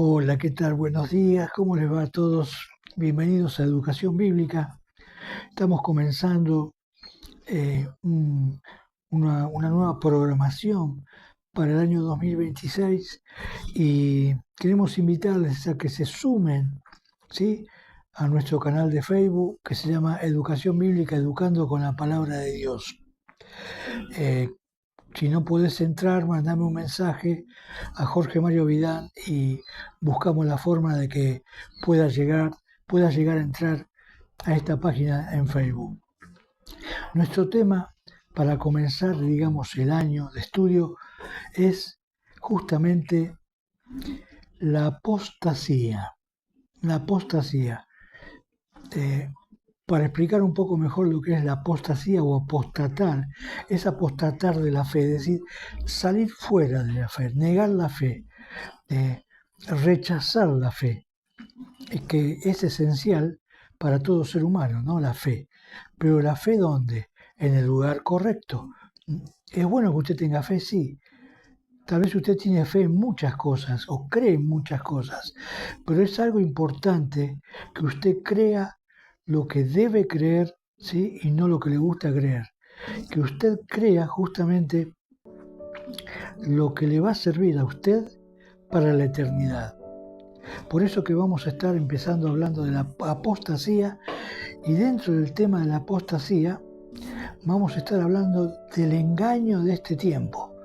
Hola, ¿qué tal? Buenos días, ¿cómo les va a todos? Bienvenidos a Educación Bíblica. Estamos comenzando una nueva programación para el año 2026 y queremos invitarles a que se sumen, ¿sí?, a nuestro canal de Facebook que se llama Educación Bíblica, Educando con la Palabra de Dios. Eh, si no puedes entrar, mandame un mensaje a Jorge Mario Vidal y buscamos la forma de que puedas llegar a entrar a esta página en Facebook. Nuestro tema para comenzar, digamos, el año de estudio es justamente la apostasía. La apostasía. Eh, para explicar un poco mejor lo que es la apostasía o apostatar, es apostatar de la fe, es decir, salir fuera de la fe, negar la fe, eh, rechazar la fe, que es esencial para todo ser humano, ¿no? La fe. Pero la fe, ¿dónde? En el lugar correcto. Es bueno que usted tenga fe, sí. Tal vez usted tiene fe en muchas cosas o cree en muchas cosas, pero es algo importante que usted crea lo que debe creer, ¿sí?, y no lo que le gusta creer. Que usted crea justamente lo que le va a servir a usted para la eternidad. Por eso que vamos a estar empezando hablando de la apostasía, y dentro del tema de la apostasía vamos a estar hablando del engaño de este tiempo,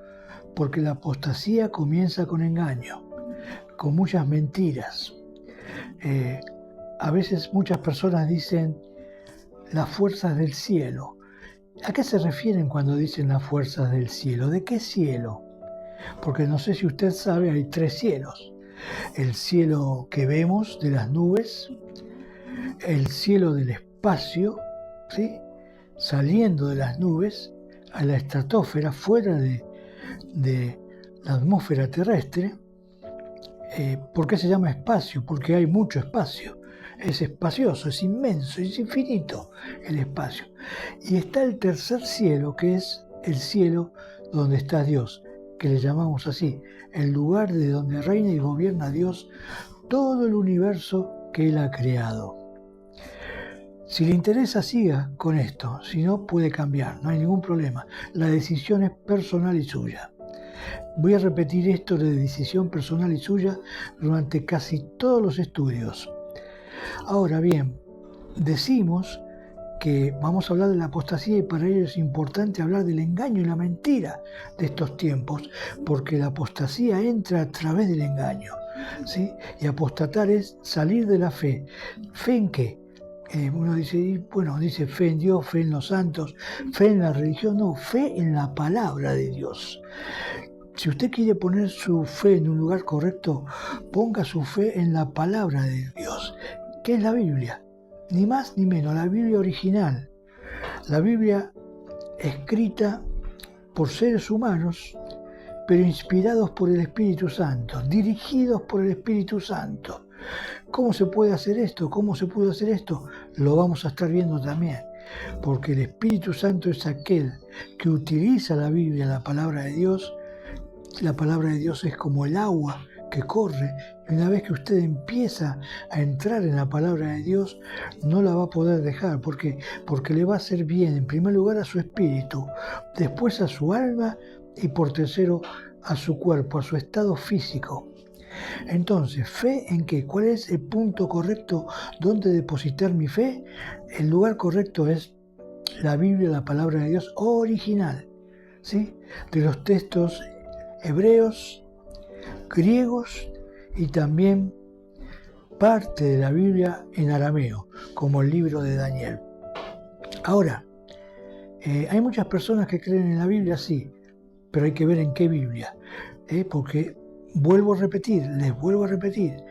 porque la apostasía comienza con engaño, con muchas mentiras. Eh, a veces muchas personas dicen las fuerzas del cielo. ¿A qué se refieren cuando dicen las fuerzas del cielo? ¿De qué cielo? Porque no sé si usted sabe, hay tres cielos. El cielo que vemos de las nubes, el cielo del espacio, ¿sí?, saliendo de las nubes a la estratosfera, fuera de la atmósfera terrestre. ¿Por qué se llama espacio? Porque hay mucho espacio. Es espacioso, es inmenso, es infinito el espacio. Y está el tercer cielo, que es el cielo donde está Dios, que le llamamos así, el lugar de donde reina y gobierna Dios todo el universo que Él ha creado. Si le interesa, siga con esto, si no, puede cambiar, no hay ningún problema. La decisión es personal y suya. Voy a repetir esto de decisión personal y suya durante casi todos los estudios. Ahora bien, decimos que vamos a hablar de la apostasía y para ello es importante hablar del engaño y la mentira de estos tiempos, porque la apostasía entra a través del engaño, ¿sí? Y apostatar es salir de la fe. ¿Fe en qué? Uno dice, bueno, dice fe en Dios, fe en los santos, fe en la religión, no, fe en la palabra de Dios. Si usted quiere poner su fe en un lugar correcto, ponga su fe en la palabra de Dios, que es la Biblia. Ni más ni menos, la Biblia original. La Biblia escrita por seres humanos, pero inspirados por el Espíritu Santo, dirigidos por el Espíritu Santo. ¿Cómo se puede hacer esto? ¿Cómo se puede hacer esto? Lo vamos a estar viendo también, porque el Espíritu Santo es aquel que utiliza la Biblia, la palabra de Dios. La palabra de Dios es como el agua que corre, y una vez que usted empieza a entrar en la palabra de Dios, no la va a poder dejar, porque le va a hacer bien, en primer lugar a su espíritu, después a su alma y por tercero a su cuerpo, a su estado físico. Entonces, ¿fe en qué? ¿Cuál es el punto correcto donde depositar mi fe? El lugar correcto es la Biblia, la palabra de Dios original, ¿sí?, de los textos hebreos, griegos y también parte de la Biblia en arameo, como el libro de Daniel. Ahora, hay muchas personas que creen en la Biblia, sí, pero hay que ver en qué Biblia, porque les vuelvo a repetir,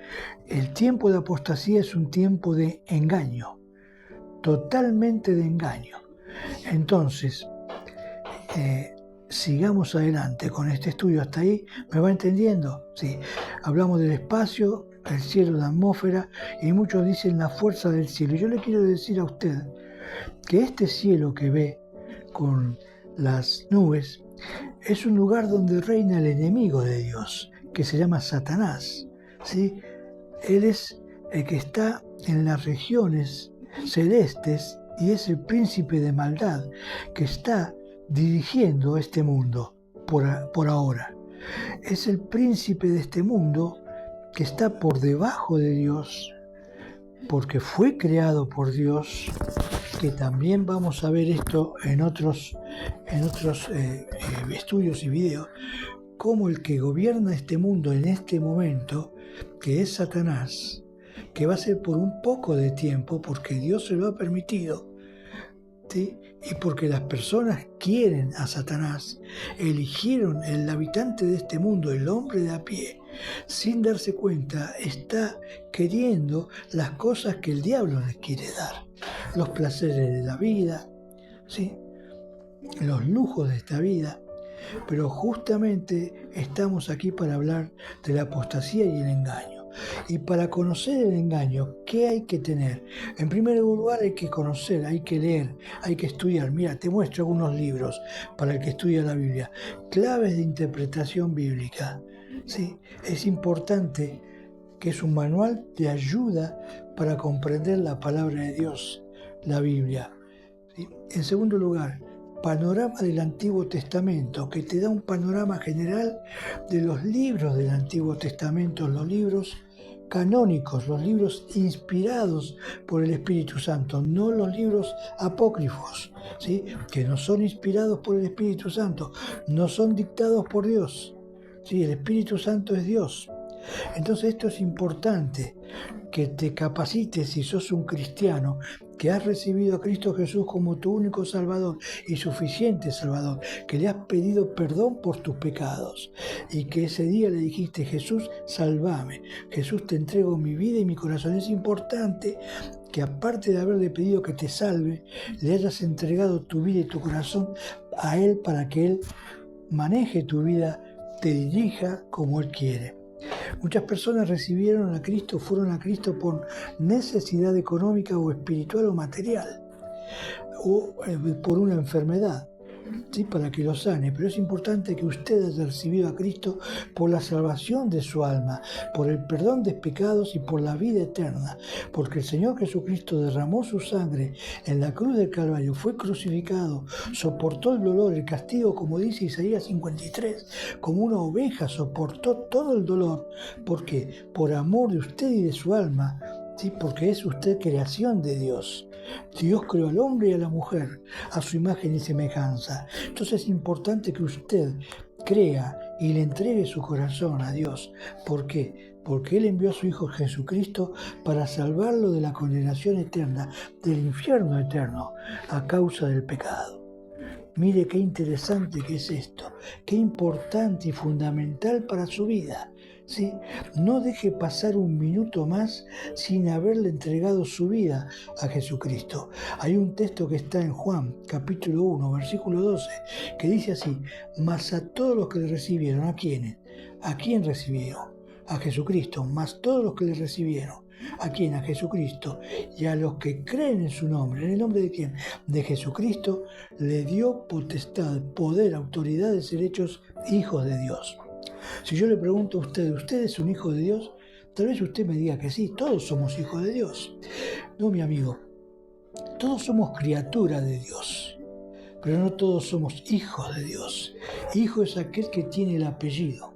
el tiempo de apostasía es un tiempo de engaño, totalmente de engaño. Entonces, sigamos adelante con este estudio. ¿Hasta ahí me va entendiendo? Sí. Hablamos del espacio, el cielo, la atmósfera, y muchos dicen la fuerza del cielo. Yo le quiero decir a usted que este cielo que ve con las nubes es un lugar donde reina el enemigo de Dios, que se llama Satanás. ¿sí? Él es el que está en las regiones celestes y es el príncipe de maldad que está dirigiendo este mundo por ahora. Es el príncipe de este mundo que está por debajo de Dios, porque fue creado por Dios, que también vamos a ver esto en otros estudios y videos, como el que gobierna este mundo en este momento, que es Satanás, que va a ser por un poco de tiempo, porque Dios se lo ha permitido, ¿sí? Y porque las personas quieren a Satanás, eligieron el habitante de este mundo, el hombre de a pie, sin darse cuenta, está queriendo las cosas que el diablo les quiere dar, los placeres de la vida, ¿sí? Los lujos de esta vida. Pero justamente estamos aquí para hablar de la apostasía y el engaño. Y para conocer el engaño, ¿qué hay que tener? En primer lugar hay que conocer, hay que leer, hay que estudiar. Mira, te muestro algunos libros para el que estudia la Biblia. Claves de interpretación bíblica. ¿Sí? Es importante, que es un manual de ayuda para comprender la palabra de Dios, la Biblia. ¿Sí? En segundo lugar, panorama del Antiguo Testamento, que te da un panorama general de los libros del Antiguo Testamento, los libros canónicos, los libros inspirados por el Espíritu Santo, no los libros apócrifos, ¿sí? Que no son inspirados por el Espíritu Santo, no son dictados por Dios, ¿sí? El Espíritu Santo es Dios. Entonces esto es importante, que te capacites si sos un cristiano, que has recibido a Cristo Jesús como tu único Salvador y suficiente Salvador, que le has pedido perdón por tus pecados y que ese día le dijiste: Jesús, sálvame, Jesús, te entrego mi vida y mi corazón. Es importante que, aparte de haberle pedido que te salve, le hayas entregado tu vida y tu corazón a Él para que Él maneje tu vida, te dirija como Él quiere. Muchas personas recibieron a Cristo, fueron a Cristo por necesidad económica o espiritual o material, o por una enfermedad, ¿sí? Para que lo sane. Pero es importante que usted haya recibido a Cristo por la salvación de su alma, por el perdón de pecados y por la vida eterna, porque el Señor Jesucristo derramó su sangre en la cruz del Calvario, fue crucificado, soportó el dolor, el castigo, como dice Isaías 53, como una oveja soportó todo el dolor. ¿Por qué? Por amor de usted y de su alma, ¿sí? Porque es usted creación de Dios. Dios creó al hombre y a la mujer a su imagen y semejanza. Entonces es importante que usted crea y le entregue su corazón a Dios. ¿Por qué? Porque Él envió a su Hijo Jesucristo para salvarlo de la condenación eterna, del infierno eterno, a causa del pecado. Mire qué interesante que es esto, qué importante y fundamental para su vida. ¿Sí? No deje pasar un minuto más sin haberle entregado su vida a Jesucristo. Hay un texto que está en Juan, capítulo 1, versículo 12, que dice así: mas a todos los que le recibieron, ¿a quiénes? ¿A quién recibieron? A Jesucristo, mas todos los que le recibieron. ¿A quién? A Jesucristo. Y a los que creen en su nombre. ¿En el nombre de quién? De Jesucristo. Le dio potestad, poder, autoridad de ser hechos hijos de Dios. Si yo le pregunto a usted, ¿usted es un hijo de Dios? Tal vez usted me diga que sí, todos somos hijos de Dios. No, mi amigo, todos somos criaturas de Dios, pero no todos somos hijos de Dios. Hijo es aquel que tiene el apellido.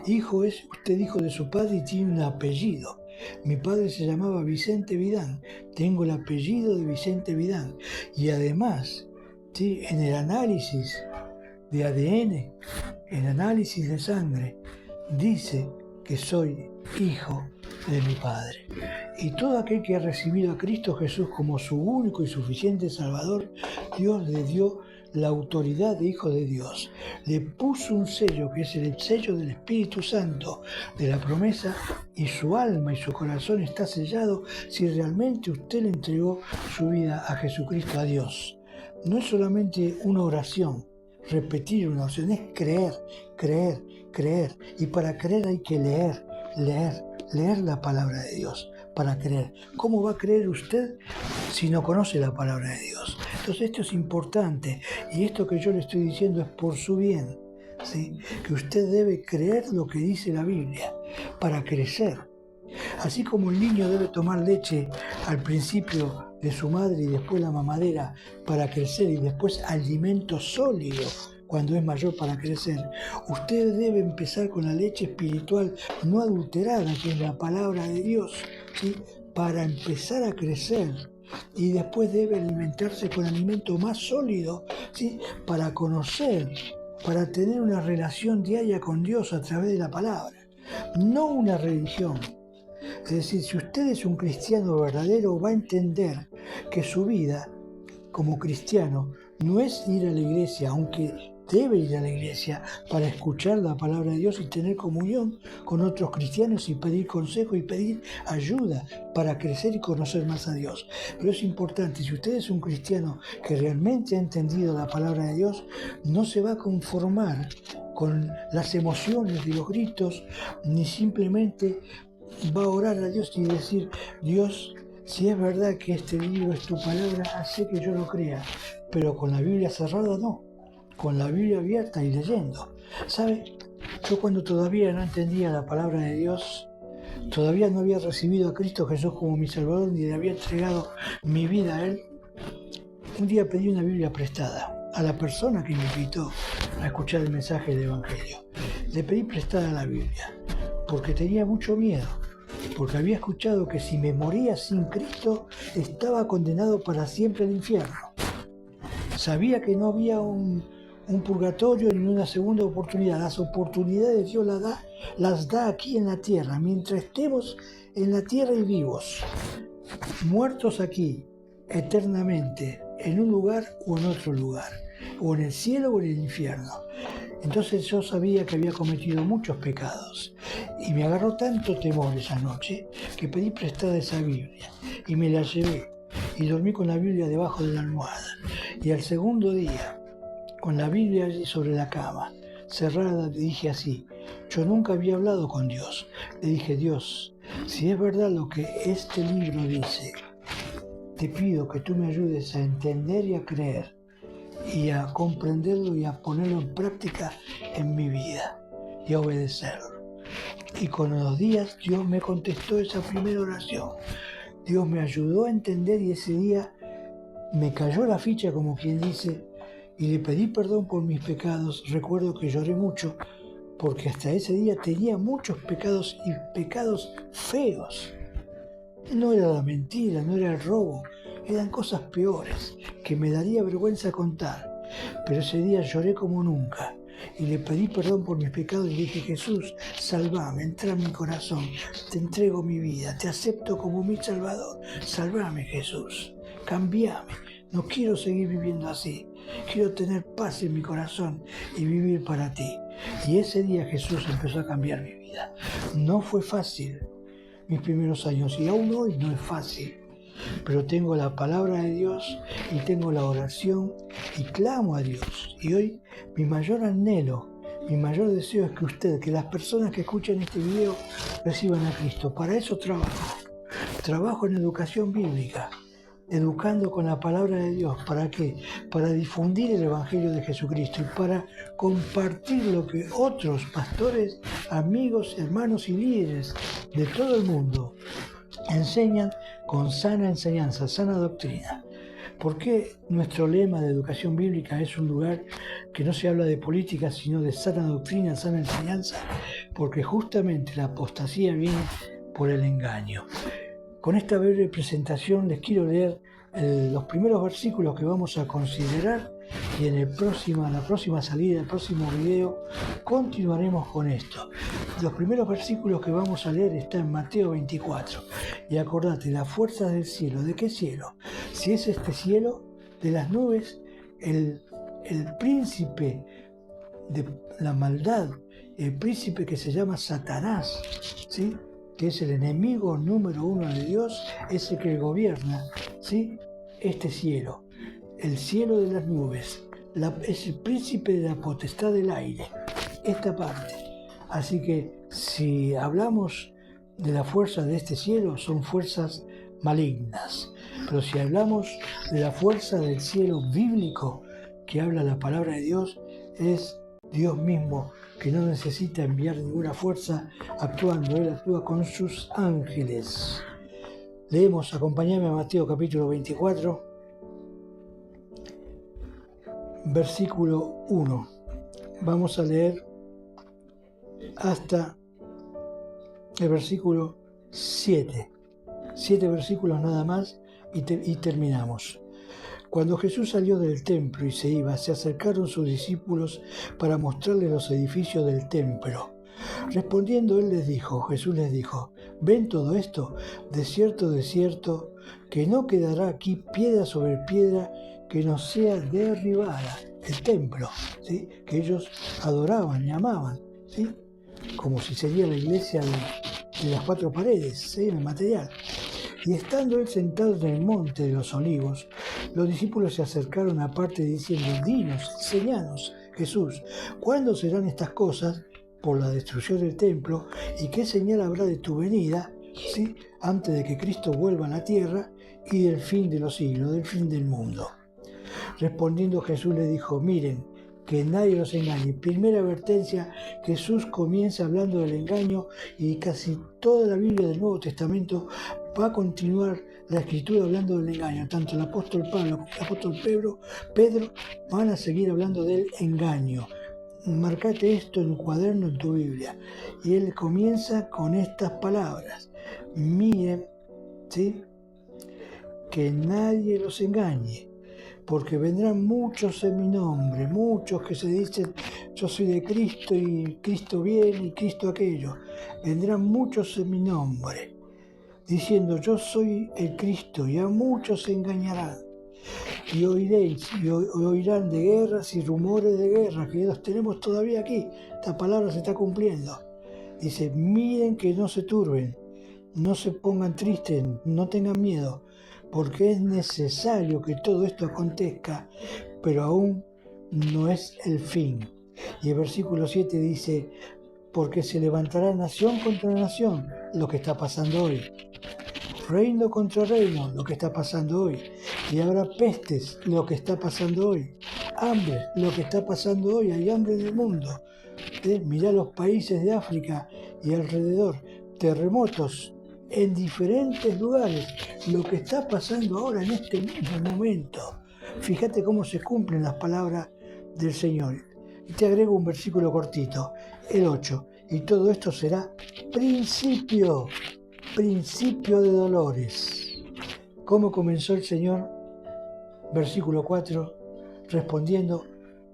Hijo es usted hijo de su padre y tiene un apellido. Mi padre se llamaba Vicente Vidán, tengo el apellido de Vicente Vidán. Y además, ¿sí? En el análisis de ADN, el análisis de sangre, dice que soy hijo de mi Padre. Y todo aquel que ha recibido a Cristo Jesús como su único y suficiente Salvador, Dios le dio la autoridad de hijo de Dios. Le puso un sello, que es el sello del Espíritu Santo, de la promesa, y su alma y su corazón está sellado si realmente usted le entregó su vida a Jesucristo, a Dios. No es solamente una oración, repetir una oración, es creer, creer, creer. Y para creer hay que leer la palabra de Dios para creer. ¿Cómo va a creer usted si no conoce la palabra de Dios? Entonces esto es importante, y esto que yo le estoy diciendo es por su bien. ¿sí? Que usted debe creer lo que dice la Biblia para crecer. Así como el niño debe tomar leche al principio de su madre y después la mamadera para crecer y después alimento sólido cuando es mayor para crecer, usted debe empezar con la leche espiritual no adulterada, que es la palabra de Dios, ¿sí? Para empezar a crecer. Y después debe alimentarse con alimento más sólido, ¿sí? Para conocer, para tener una relación diaria con Dios a través de la palabra, no una religión. Es decir, si usted es un cristiano verdadero, va a entender que su vida como cristiano no es ir a la iglesia, aunque debe ir a la iglesia para escuchar la palabra de Dios y tener comunión con otros cristianos y pedir consejo y pedir ayuda para crecer y conocer más a Dios. Pero es importante, si usted es un cristiano que realmente ha entendido la palabra de Dios, no se va a conformar con las emociones de los gritos, ni simplemente va a orar a Dios y decir: Dios, si es verdad que este libro es tu palabra, hace que yo lo crea. Pero con la Biblia cerrada no, con la Biblia abierta y leyendo. ¿Sabe? Yo cuando todavía no entendía la palabra de Dios, todavía no había recibido a Cristo Jesús como mi Salvador, ni le había entregado mi vida a Él, un día pedí una Biblia prestada a la persona que me invitó a escuchar el mensaje del Evangelio. Le pedí prestada la Biblia porque tenía mucho miedo, porque había escuchado que si me moría sin Cristo estaba condenado para siempre al infierno. Sabía que no había un purgatorio ni una segunda oportunidad. Las oportunidades Dios las da aquí en la tierra, mientras estemos en la tierra y vivos, muertos aquí eternamente, en un lugar o en otro lugar, o en el cielo o en el infierno. Entonces yo sabía que había cometido muchos pecados y me agarró tanto temor esa noche que pedí prestada esa Biblia y me la llevé y dormí con la Biblia debajo de la almohada. Y al segundo día, con la Biblia allí sobre la cama, cerrada, le dije así: yo nunca había hablado con Dios. Le dije: Dios, si es verdad lo que este libro dice, te pido que tú me ayudes a entender y a creer, y a comprenderlo y a ponerlo en práctica en mi vida y a obedecerlo. Y con los días Dios me contestó esa primera oración. Dios me ayudó a entender y ese día me cayó la ficha, como quien dice, y le pedí perdón por mis pecados. Recuerdo que lloré mucho porque hasta ese día tenía muchos pecados y pecados feos. No era la mentira, no era el robo, eran cosas peores que me daría vergüenza contar. Pero ese día lloré como nunca y le pedí perdón por mis pecados y le dije: Jesús, salvame, entra en mi corazón, te entrego mi vida, te acepto como mi Salvador. Salvame, Jesús, cambiame, no quiero seguir viviendo así, quiero tener paz en mi corazón y vivir para ti. Y ese día Jesús empezó a cambiar mi vida. No fue fácil mis primeros años y aún hoy no es fácil, pero tengo la palabra de Dios y tengo la oración y clamo a Dios. Y hoy mi mayor anhelo, mi mayor deseo es que ustedes, que las personas que escuchan este video reciban a Cristo. Para eso trabajo en educación bíblica, educando con la palabra de Dios. ¿Para qué? Para difundir el Evangelio de Jesucristo y para compartir lo que otros pastores, amigos, hermanos y líderes de todo el mundo enseñan con sana enseñanza, sana doctrina. ¿Por qué nuestro lema de educación bíblica es un lugar que no se habla de política, sino de sana doctrina, sana enseñanza? Porque justamente la apostasía viene por el engaño. Con esta breve presentación les quiero leer los primeros versículos que vamos a considerar y en la próxima salida, el próximo video, continuaremos con esto. Los primeros versículos que vamos a leer están en Mateo 24. Y acordate, las fuerzas del cielo, ¿de qué cielo? Si es este cielo, de las nubes, el príncipe de la maldad, el príncipe que se llama Satanás, ¿sí?, que es el enemigo número uno de Dios, es el que gobierna, ¿sí?, este cielo, el cielo de las nubes, es el príncipe de la potestad del aire, esta parte. Así que si hablamos de la fuerza de este cielo, son fuerzas malignas. Pero si hablamos de la fuerza del cielo bíblico que habla la palabra de Dios, es Dios mismo, que no necesita enviar ninguna fuerza actuando, Él actúa con sus ángeles. Leemos, acompáñame a Mateo capítulo 24, versículo 1. Vamos a leer hasta el versículo 7. 7 versículos nada más y terminamos. Cuando Jesús salió del templo y se iba, se acercaron sus discípulos para mostrarles los edificios del templo. Respondiendo Jesús les dijo, ¿ven todo esto? De cierto, que no quedará aquí piedra sobre piedra que no sea derribada. El templo, ¿sí?, que ellos adoraban y amaban, ¿sí?, como si sería la iglesia de las 4 paredes, ¿sí?, en el material. Y estando él sentado en el monte de los olivos, los discípulos se acercaron aparte diciendo, dinos, enséñanos, Jesús, ¿cuándo serán estas cosas por la destrucción del templo? ¿Y qué señal habrá de tu venida, ¿sí?, antes de que Cristo vuelva a la tierra y del fin de los siglos, del fin del mundo? Respondiendo Jesús les dijo, miren, que nadie los engañe. Primera advertencia, Jesús comienza hablando del engaño y casi toda la Biblia del Nuevo Testamento va a continuar la Escritura hablando del engaño. Tanto el apóstol Pablo como el apóstol Pedro van a seguir hablando del engaño. Marcate esto en un cuaderno en tu Biblia. Y él comienza con estas palabras. Miren, ¿sí?, que nadie los engañe. Porque vendrán muchos en mi nombre, muchos que se dicen, yo soy de Cristo y Cristo viene y Cristo aquello. Vendrán muchos en mi nombre, diciendo, yo soy el Cristo, y a muchos se engañarán. Y oirán de guerras y rumores de guerra, que los tenemos todavía aquí. Esta palabra se está cumpliendo. Dice, miren que no se turben, no se pongan tristes, no tengan miedo, porque es necesario que todo esto acontezca, pero aún no es el fin. Y el versículo 7 dice, porque se levantará nación contra nación, lo que está pasando hoy. Reino contra reino, lo que está pasando hoy. Y habrá pestes, lo que está pasando hoy. Hambre, lo que está pasando hoy. Hay hambre en el mundo. Mirá los países de África y alrededor. Terremotos en diferentes lugares. Lo que está pasando ahora en este mismo momento. Fíjate cómo se cumplen las palabras del Señor. Y te agrego un versículo cortito, el 8. Y todo esto será principio de dolores. ¿Cómo comenzó el Señor? Versículo 4, respondiendo,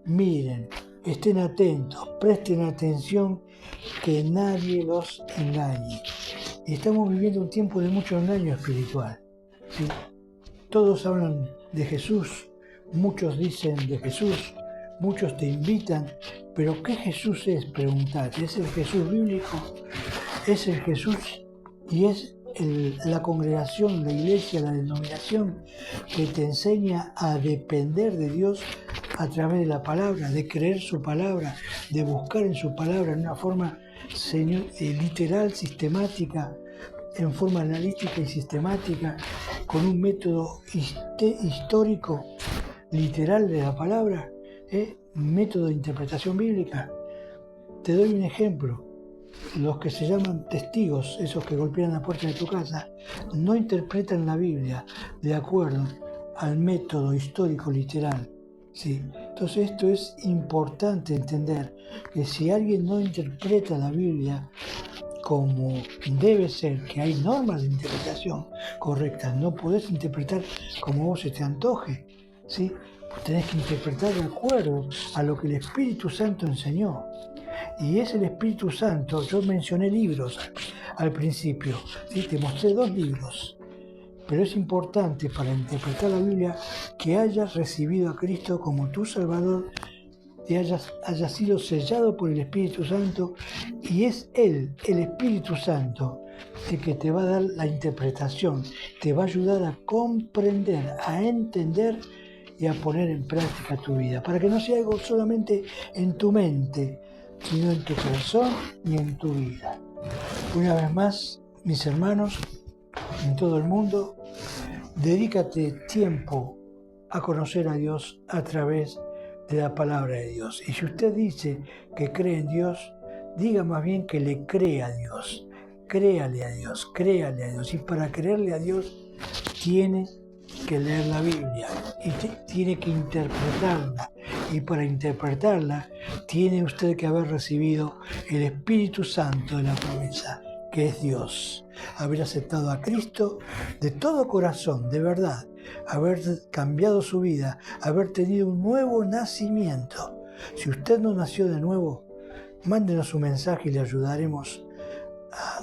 miren, estén atentos, presten atención, que nadie los engañe. Y estamos viviendo un tiempo de mucho engaño espiritual, ¿sí? Todos hablan de Jesús, muchos dicen de Jesús, muchos te invitan, pero ¿qué Jesús es? Preguntate. ¿Es el Jesús bíblico? ¿Es el Jesús y es la congregación, la iglesia, la denominación que te enseña a depender de Dios a través de la palabra, de creer su palabra, de buscar en su palabra en una forma literal, sistemática, en forma analítica y sistemática, con un método histórico, literal de la palabra, método de interpretación bíblica? Te doy un ejemplo. Los que se llaman testigos, esos que golpean la puerta de tu casa, no interpretan la Biblia de acuerdo al método histórico literal, ¿sí? Entonces esto es importante entender, que si alguien no interpreta la Biblia como debe ser, que hay normas de interpretación correctas, no podés interpretar como vos se te antoje, ¿sí? Tenés que interpretar de acuerdo a lo que el Espíritu Santo enseñó. Y es el Espíritu Santo. Yo mencioné libros al principio, ¿sí? Te mostré 2 libros, pero es importante para interpretar la Biblia que hayas recibido a Cristo como tu Salvador, y hayas sido sellado por el Espíritu Santo, y es Él, el Espíritu Santo, el que te va a dar la interpretación, te va a ayudar a comprender, a entender y a poner en práctica tu vida, para que no sea algo solamente en tu mente, sino en tu corazón y en tu vida. Una vez más, mis hermanos, en todo el mundo, dedícate tiempo a conocer a Dios a través de la palabra de Dios. Y si usted dice que cree en Dios, diga más bien que le cree a Dios. Créale a Dios, créale a Dios. Y para creerle a Dios tiene que leer la Biblia y tiene que interpretarla. Y para interpretarla tiene usted que haber recibido el Espíritu Santo de la promesa, que es Dios. Haber aceptado a Cristo de todo corazón, de verdad. Haber cambiado su vida, haber tenido un nuevo nacimiento. Si usted no nació de nuevo, mándenos un mensaje y le ayudaremos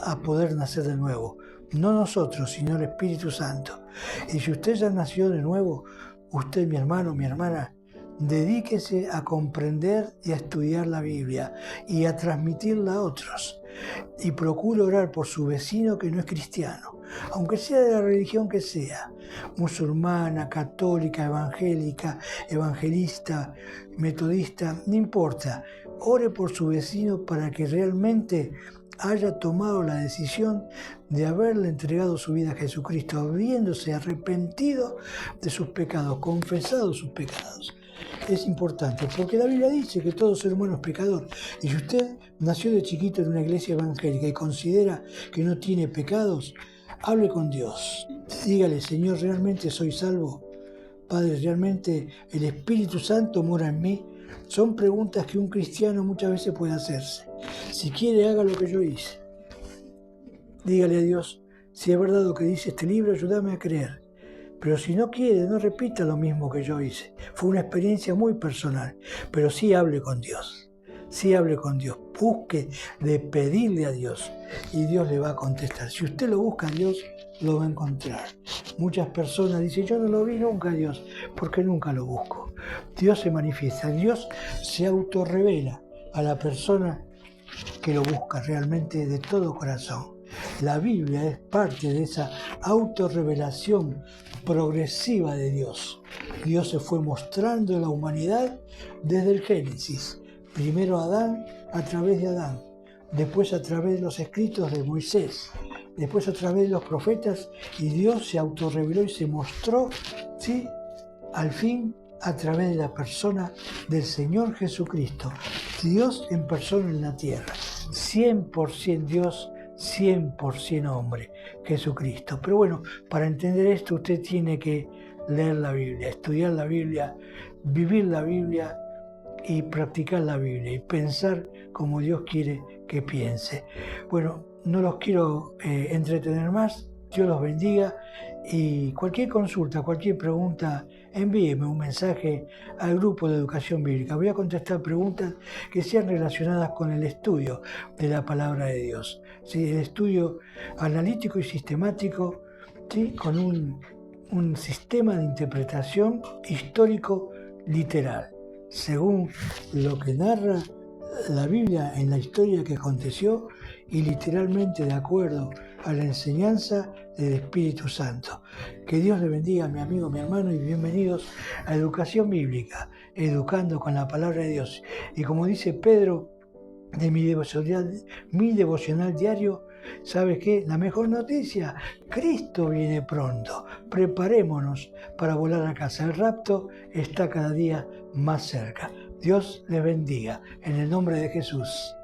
a poder nacer de nuevo. No nosotros, sino el Espíritu Santo. Y si usted ya nació de nuevo, usted, mi hermano, mi hermana, dedíquese a comprender y a estudiar la Biblia y a transmitirla a otros. Y procure orar por su vecino que no es cristiano, aunque sea de la religión que sea, musulmana, católica, evangélica, evangelista, metodista, no importa. Ore por su vecino para que realmente haya tomado la decisión de haberle entregado su vida a Jesucristo, habiéndose arrepentido de sus pecados, confesado sus pecados. Es importante, porque la Biblia dice que todo ser humano es pecador. Y si usted nació de chiquito en una iglesia evangélica y considera que no tiene pecados, hable con Dios. Dígale: Señor, ¿realmente soy salvo? Padre, ¿realmente el Espíritu Santo mora en mí? Son preguntas que un cristiano muchas veces puede hacerse. Si quiere, haga lo que yo hice. Dígale a Dios: si es verdad lo que dice este libro, ayúdame a creer. Pero si no quiere, no repita lo mismo que yo hice. Fue una experiencia muy personal, pero sí hable con Dios. Sí hable con Dios. Busque de pedirle a Dios y Dios le va a contestar. Si usted lo busca a Dios, lo va a encontrar. Muchas personas dicen: yo no lo vi nunca a Dios, porque nunca lo busco. Dios se manifiesta, Dios se autorrevela a la persona que lo busca realmente de todo corazón. La Biblia es parte de esa autorrevelación progresiva de Dios. Dios se fue mostrando a la humanidad desde el Génesis. Primero a Adán, a través de Adán. Después a través de los escritos de Moisés. Después a través de los profetas. Y Dios se autorreveló y se mostró, ¿sí?, al fin a través de la persona del Señor Jesucristo. Dios en persona en la tierra. 100% Dios, 100% hombre, Jesucristo. Pero bueno, para entender esto usted tiene que leer la Biblia, estudiar la Biblia, vivir la Biblia y practicar la Biblia y pensar como Dios quiere que piense. Bueno, no los quiero entretener más. Dios los bendiga y cualquier consulta, cualquier pregunta, envíeme un mensaje al grupo de educación bíblica. Voy a contestar preguntas que sean relacionadas con el estudio de la palabra de Dios. ¿Sí? El estudio analítico y sistemático, ¿sí?, con un sistema de interpretación histórico literal, según lo que narra la Biblia en la historia que aconteció y literalmente de acuerdo a la enseñanza del Espíritu Santo. Que Dios le bendiga, mi amigo, mi hermano, y bienvenidos a Educación Bíblica, educando con la palabra de Dios. Y como dice Pedro de mi devocional diario, ¿sabes qué? La mejor noticia: Cristo viene pronto. Preparémonos para volar a casa. El rapto está cada día más cerca. Dios les bendiga, en el nombre de Jesús.